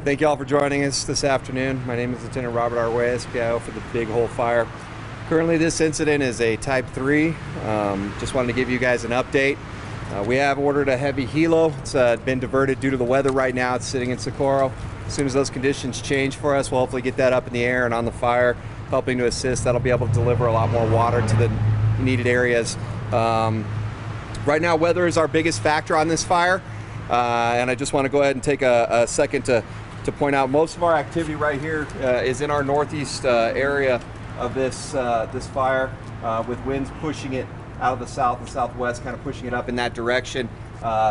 Thank you all for joining us this afternoon. My name is Lieutenant Robert Arguez, PIO for the Big Hole Fire. Currently this incident is a Type 3. Just wanted to give you guys an update. We have ordered a heavy helo. It's been diverted due to the weather right now. It's sitting in Socorro. As soon as those conditions change for us, we'll hopefully get that up in the air and on the fire, helping to assist. That'll be able to deliver a lot more water to the needed areas. Right now, weather is our biggest factor on this fire. And I just want to go ahead and take a second to point out most of our activity right here is in our northeast area of this fire, with winds pushing it out of the south and southwest, kind of pushing it up in that direction.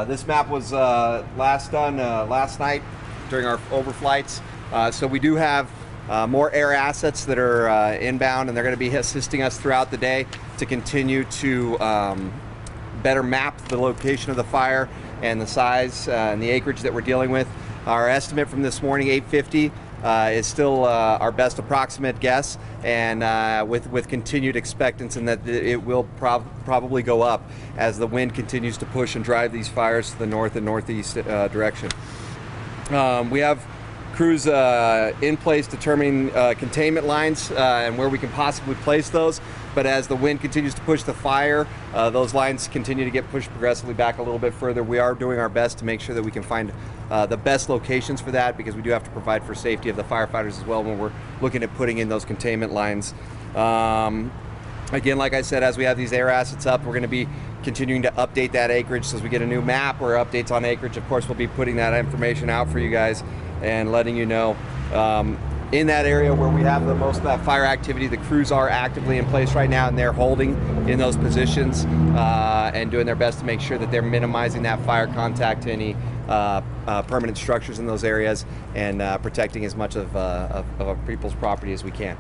This map was last done last night during our overflights, so we do have more air assets that are inbound, and they're going to be assisting us throughout the day to continue to better map the location of the fire and the size and the acreage that we're dealing with. Our estimate from this morning, 850, is still our best approximate guess, and with continued expectancy in that it will probably go up as the wind continues to push and drive these fires to the north and northeast direction. We have crews in place determining containment lines and where we can possibly place those. But as the wind continues to push the fire, those lines continue to get pushed progressively back a little bit further. We are doing our best to make sure that we can find the best locations for that, because we do have to provide for safety of the firefighters as well when we're looking at putting in those containment lines. Again, like I said, as we have these air assets up, we're going to be continuing to update that acreage. So as we get a new map or updates on acreage, of course, we'll be putting that information out for you guys and letting you know. In that area where we have the most of that fire activity, the crews are actively in place right now, and they're holding in those positions and doing their best to make sure that they're minimizing that fire contact to any permanent structures in those areas, and protecting as much of our people's property as we can.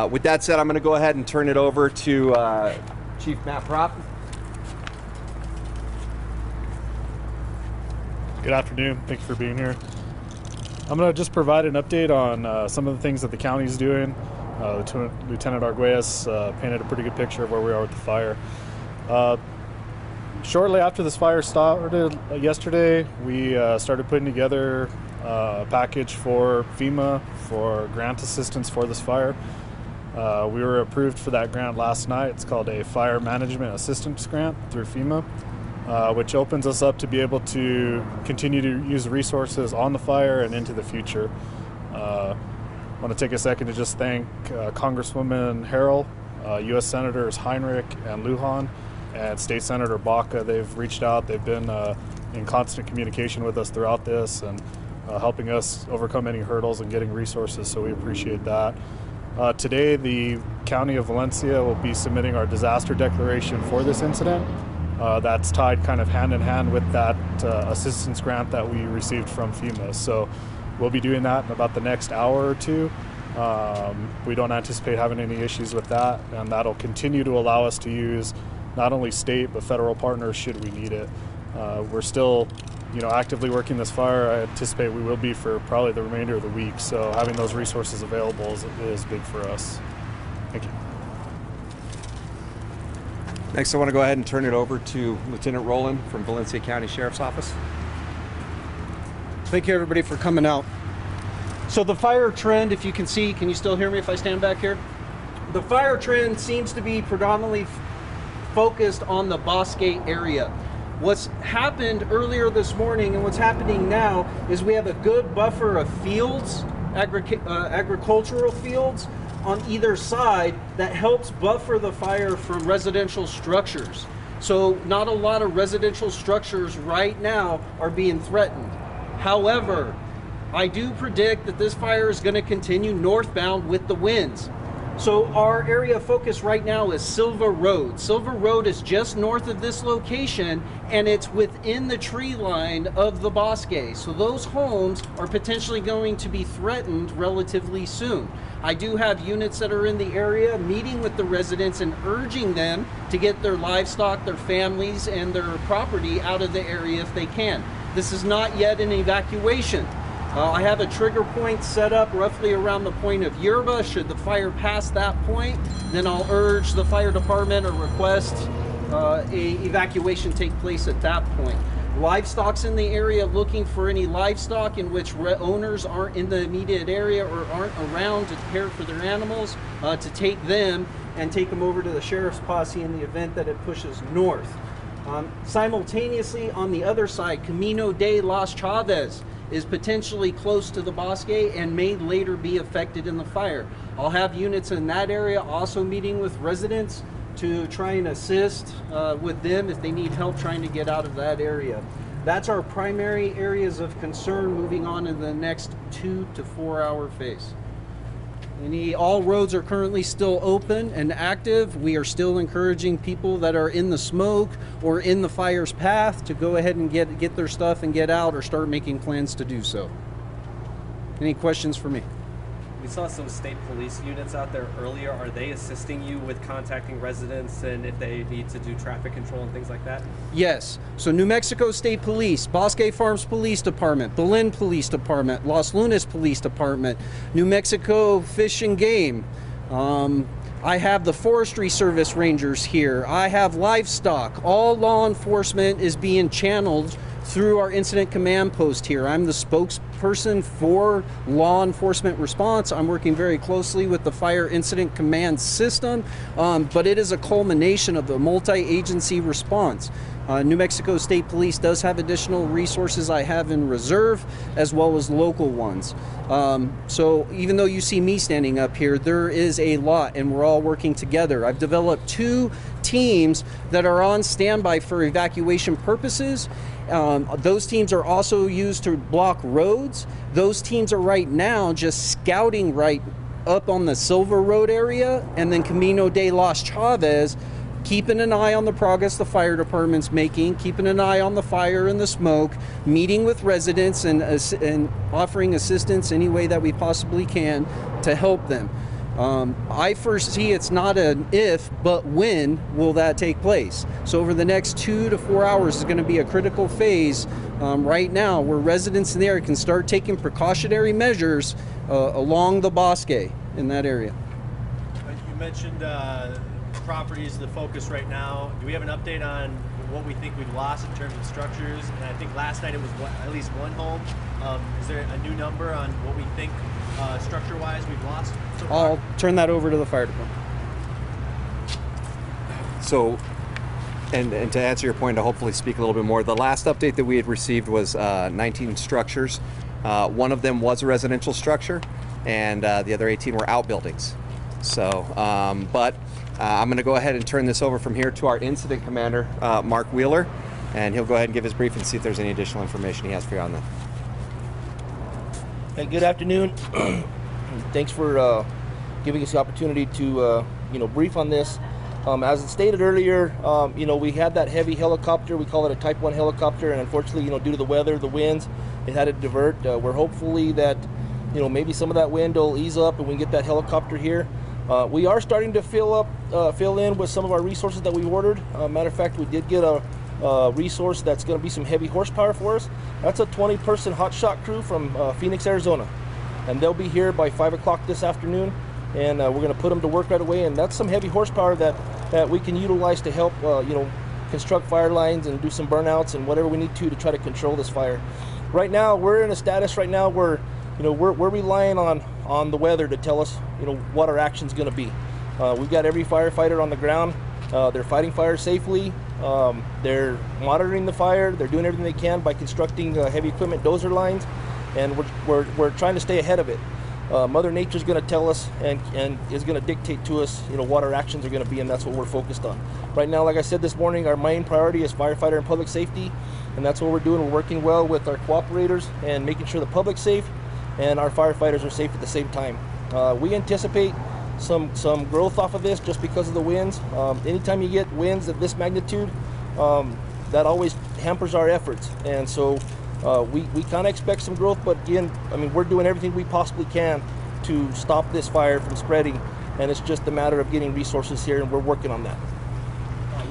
With that said, I'm going to go ahead and turn it over to Chief Matt Prop. Good afternoon. Thanks for being here. I'm going to just provide an update on some of the things that the county is doing. Lieutenant Arguez painted a pretty good picture of where we are with the fire. Shortly after this fire started yesterday, we started putting together a package for FEMA for grant assistance for this fire. We were approved for that grant last night. It's called a Fire Management Assistance Grant through FEMA, which opens us up to be able to continue to use resources on the fire and into the future. I want to take a second to just thank Congresswoman Harrell, U.S. Senators Heinrich and Lujan, and State Senator Baca. They've reached out. They've been in constant communication with us throughout this, and helping us overcome any hurdles and getting resources, so we appreciate that. Today, the County of Valencia will be submitting our disaster declaration for this incident. That's tied kind of hand in hand with that assistance grant that we received from FEMA. So we'll be doing that in about the next hour or two. We don't anticipate having any issues with that, and that'll continue to allow us to use not only state but federal partners should we need it. We're still, actively working this fire. I anticipate we will be for probably the remainder of the week. So having those resources available is big for us. Thank you. Next, I want to go ahead and turn it over to Lieutenant Rowland from Valencia County Sheriff's Office. Thank you, everybody, for coming out. So the fire trend, if you can see, can you still hear me if I stand back here? The fire trend seems to be predominantly focused on the Bosque area. What's happened earlier this morning and what's happening now is we have a good buffer of fields, agricultural fields, on either side that helps buffer the fire from residential structures. So not a lot of residential structures right now are being threatened. However, I do predict that this fire is going to continue northbound with the winds. So our area of focus right now is Silva Road. Silva Road is just north of this location, and it's within the tree line of the Bosque. So those homes are potentially going to be threatened relatively soon. I do have units that are in the area meeting with the residents and urging them to get their livestock, their families, and their property out of the area if they can. This is not yet an evacuation. I have a trigger point set up roughly around the point of Yerba. Should the fire pass that point, then I'll urge the fire department or request a evacuation take place at that point. Livestock's in the area looking for any livestock in which owners aren't in the immediate area or aren't around to care for their animals, to take them and take them over to the sheriff's posse in the event that it pushes north. Simultaneously, on the other side, Camino de Las Chaves is potentially close to the Bosque and may later be affected in the fire. I'll have units in that area also meeting with residents to try and assist with them if they need help trying to get out of that area. That's our primary areas of concern moving on in the next 2 to 4 hour phase. All roads are currently still open and active. We are still encouraging people that are in the smoke or in the fire's path to go ahead and get their stuff and get out or start making plans to do so. Any questions for me? We saw some state police units out there earlier. Are they assisting you with contacting residents and if they need to do traffic control and things like that? Yes. So New Mexico State Police, Bosque Farms Police Department, Belen Police Department, Los Lunas Police Department, New Mexico Fish and Game. I have the Forestry Service Rangers here. I have livestock. All law enforcement is being channeled through our incident command post here. I'm the spokesperson for law enforcement response. I'm working very closely with the fire incident command system, but it is a culmination of the multi-agency response. New Mexico State Police does have additional resources I have in reserve, as well as local ones. So even though you see me standing up here, there is a lot, and we're all working together. I've developed 2 teams that are on standby for evacuation purposes. Those teams are also used to block roads. Those teams are right now just scouting right up on the Silver Road area and then Camino de Las Chaves, keeping an eye on the progress the fire department's making, keeping an eye on the fire and the smoke, meeting with residents and offering assistance any way that we possibly can to help them. I foresee it's not an if, but when will that take place. So over the next 2 to 4 hours is going to be a critical phase right now where residents in the area can start taking precautionary measures along the Bosque in that area. You mentioned properties, the focus right now. Do we have an update on what we think we've lost in terms of structures? And I think last night it was at least 1 home. Is there a new number on what we think structure-wise we've lost so far? I'll turn that over to the fire department. So, and to answer your point, to hopefully speak a little bit more, the last update that we had received was 19 structures. One of them was a residential structure, and the other 18 were outbuildings. So, but I'm going to go ahead and turn this over from here to our incident commander, Mark Wheeler, and he'll go ahead and give his brief and see if there's any additional information he has for you on that. Hey, good afternoon. Thanks for giving us the opportunity to brief on this. As stated earlier, we had that heavy helicopter. We call it a Type 1 helicopter, and unfortunately, due to the weather, the winds, it had to divert. We're hopefully that maybe some of that wind will ease up and we can get that helicopter here. We are starting to fill in with some of our resources that we ordered. Matter of fact, we did get a resource that's going to be some heavy horsepower for us. That's a 20-person hotshot crew from Phoenix, Arizona, and they'll be here by 5 o'clock this afternoon, and we're going to put them to work right away. And that's some heavy horsepower that we can utilize to help construct fire lines and do some burnouts and whatever we need to try to control this fire. Right now, we're in a status right now where we're relying on the weather to tell us what our action's going to be. We've got every firefighter on the ground. They're fighting fire safely. They're monitoring the fire. They're doing everything they can by constructing heavy equipment dozer lines, and we're trying to stay ahead of it. Mother Nature's going to tell us and is going to dictate to us what our actions are going to be, and that's what we're focused on. Right now, like I said this morning, our main priority is firefighter and public safety, and that's what we're doing. We're working well with our cooperators and making sure the public's safe and our firefighters are safe at the same time. We anticipate some growth off of this just because of the winds. Anytime you get winds of this magnitude, that always hampers our efforts, and so we kind of expect some growth, but again, we're doing everything we possibly can to stop this fire from spreading, and it's just a matter of getting resources here, and we're working on that.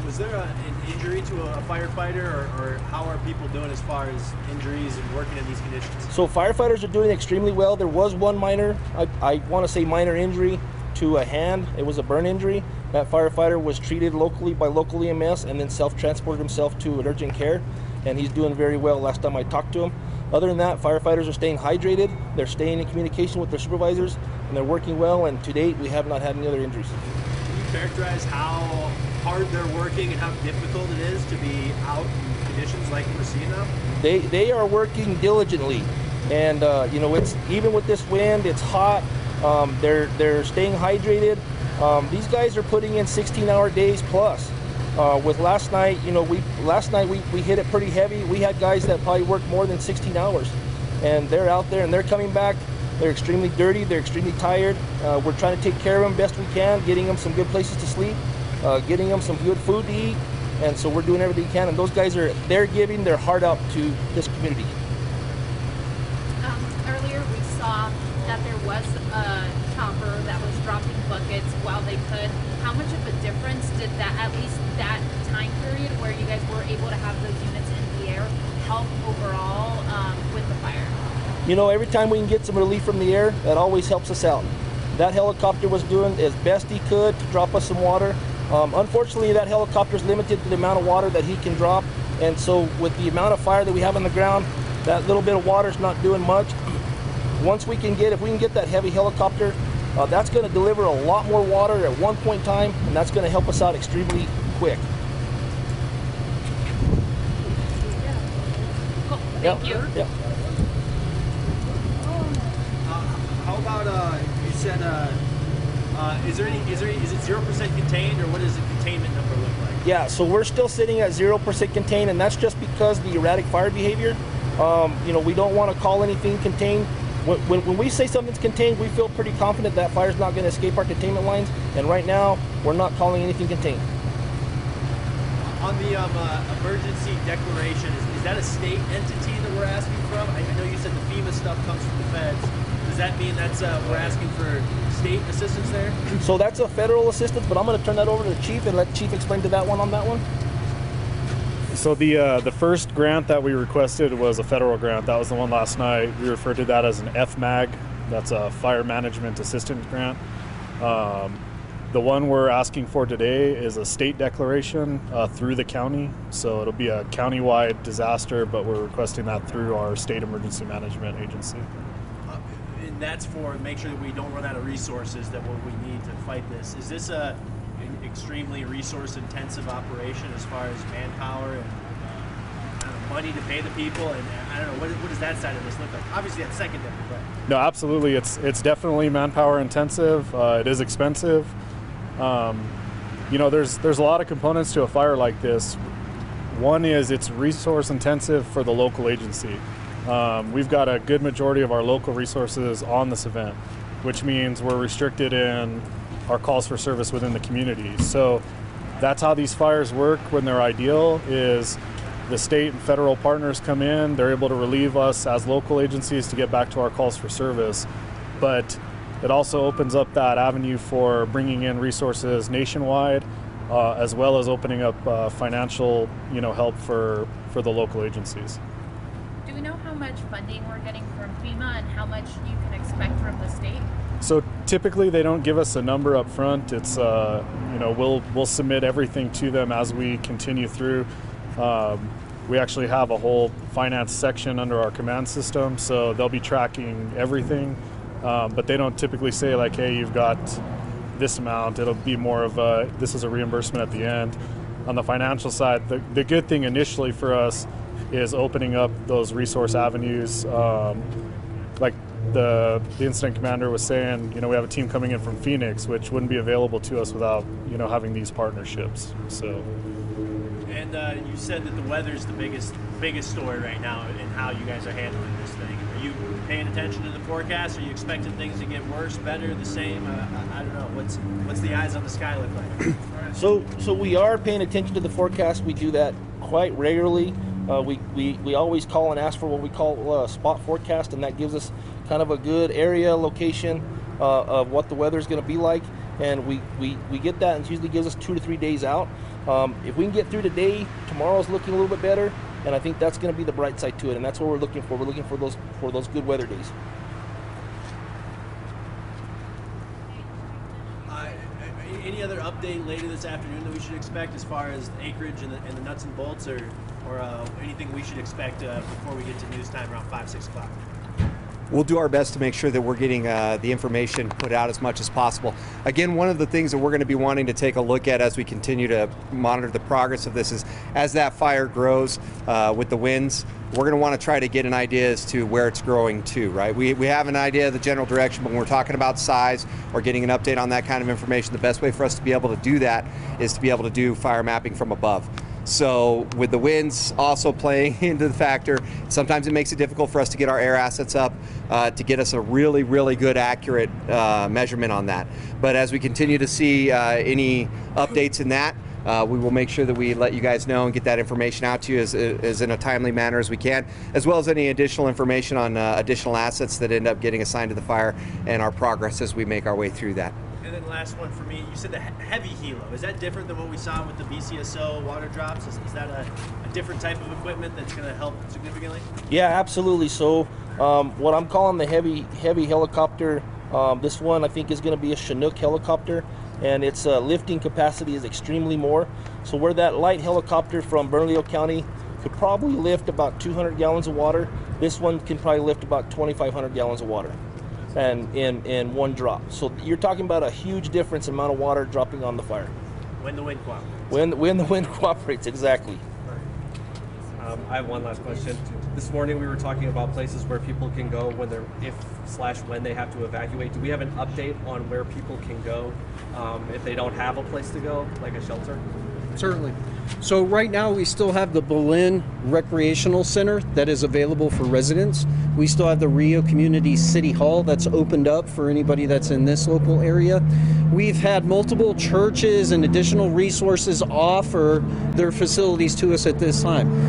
Was there an injury to a firefighter, or how are people doing as far as injuries and working in these conditions? So firefighters are doing extremely well. There was one minor, I want to say minor injury to a hand. It was a burn injury. That firefighter was treated locally by local EMS and then self-transported himself to urgent care. and he's doing very well last time I talked to him. Other than that, firefighters are staying hydrated, they're staying in communication with their supervisors, and they're working well, and to date, we have not had any other injuries. Can you characterize how hard they're working and how difficult it is to be out in conditions like we're seeing now? They are working diligently, and you know, it's even with this wind, it's hot. They're staying hydrated. These guys are putting in 16-hour days plus. With last night, you know, we hit it pretty heavy. We had guys that probably worked more than 16 hours, and they're out there and they're coming back. They're extremely dirty. They're extremely tired. We're trying to take care of them best we can, getting them some good places to sleep, getting them some good food to eat, and so we're doing everything we can. And those guys they're giving their heart out to this community. Earlier we saw that there was a chopper that was dropping buckets while they could. How much of a difference did that, at least that time period where you guys were able to have those units in the air, help overall with the fire? You know, every time we can get some relief from the air, that always helps us out. That helicopter was doing as best he could to drop us some water. Unfortunately, that helicopter is limited to the amount of water that he can drop, and so with the amount of fire that we have on the ground, that little bit of water is not doing much. If we can get that heavy helicopter, that's going to deliver a lot more water at one point in time, and that's going to help us out extremely quick. Cool. Thank you. Yep. How about you said is it 0% contained, or what does the containment number look like? Yeah, so we're still sitting at 0% contained, and that's just because the erratic fire behavior. You know, we don't want to call anything contained. When we say something's contained, we feel pretty confident that fire's not going to escape our containment lines, and right now, we're not calling anything contained. On the emergency declaration, is that a state entity that we're asking from? I know you said the FEMA stuff comes from the feds. Does that mean that's we're asking for state assistance there? So that's a federal assistance, but I'm going to turn that over to the chief and let the chief explain to that one on that one. So the first grant that we requested was a federal grant. That was the one last night. We referred to that as an FMAG. That's a Fire Management Assistance Grant. The one we're asking for today is a state declaration through the county. So it'll be a county-wide disaster, but we're requesting that through our state emergency management agency. And that's for make sure that we don't run out of resources that what we need to fight this. Is this an extremely resource-intensive operation as far as manpower and I don't know, money to pay the people? And I don't know, what does that side of this look like? Obviously, that's secondary, but No, absolutely. It's definitely manpower intensive. It is expensive. You know, there's a lot of components to a fire like this. One is it's resource intensive for the local agency. We've got a good majority of our local resources on this event, which means we're restricted in our calls for service within the community. So that's how these fires work when they're ideal, is the state and federal partners come in, they're able to relieve us as local agencies to get back to our calls for service. But it also opens up that avenue for bringing in resources nationwide, as well as opening up financial, help for the local agencies. Do we know how much funding we're getting from FEMA and how much you can expect from the state? So typically they don't give us a number up front. It's we'll submit everything to them as we continue through. We actually have a whole finance section under our command system, so they'll be tracking everything. But they don't typically say like, hey, you've got this amount. It'll be more of this is a reimbursement at the end. On the financial side, the good thing initially for us is opening up those resource avenues. Like the incident commander was saying, we have a team coming in from Phoenix, which wouldn't be available to us without, having these partnerships. So. And you said that the weather's the biggest story right now in how you guys are handling this thing. Are you paying attention to the forecast? Are you expecting things to get worse, better, the same? I don't know. What's the eyes on the sky look like? So we are paying attention to the forecast. We do that quite regularly. We always call and ask for what we call a spot forecast, and that gives us kind of a good area location of what the weather is going to be like. And we get that, and it usually gives us 2 to 3 days out. If we can get through today, tomorrow's looking a little bit better, and I think that's going to be the bright side to it, and that's what we're looking for. We're looking for those good weather days. Any other update later this afternoon that we should expect as far as acreage and the nuts and bolts, or anything we should expect before we get to news time around 5, 6 o'clock? We'll do our best to make sure that we're getting the information put out as much as possible. Again, one of the things that we're going to be wanting to take a look at as we continue to monitor the progress of this is as that fire grows with the winds, we're going to want to try to get an idea as to where it's growing to, right? We have an idea of the general direction, but when we're talking about size or getting an update on that kind of information, the best way for us to be able to do that is to be able to do fire mapping from above. So with the winds also playing into the factor, sometimes it makes it difficult for us to get our air assets up to get us a really, really good, accurate measurement on that. But as we continue to see any updates in that, we will make sure that we let you guys know and get that information out to you as in a timely manner as we can, as well as any additional information on additional assets that end up getting assigned to the fire and our progress as we make our way through that. And then last one for me, you said the heavy helo. Is that different than what we saw with the BCSO water drops? Is that a different type of equipment that's going to help significantly? Yeah, absolutely. So what I'm calling the heavy helicopter, this one I think is going to be a Chinook helicopter, and its lifting capacity is extremely more. So where that light helicopter from Bernalillo County could probably lift about 200 gallons of water, this one can probably lift about 2,500 gallons of water. And in one drop. So you're talking about a huge difference in amount of water dropping on the fire. When the wind cooperates. When the wind cooperates, exactly. I have one last question. This morning we were talking about places where people can go when when they have to evacuate. Do we have an update on where people can go if they don't have a place to go, like a shelter? Certainly. So right now we still have the Berlin Recreational Center that is available for residents. We still have the Rio Community City Hall that's opened up for anybody that's in this local area. We've had multiple churches and additional resources offer their facilities to us at this time.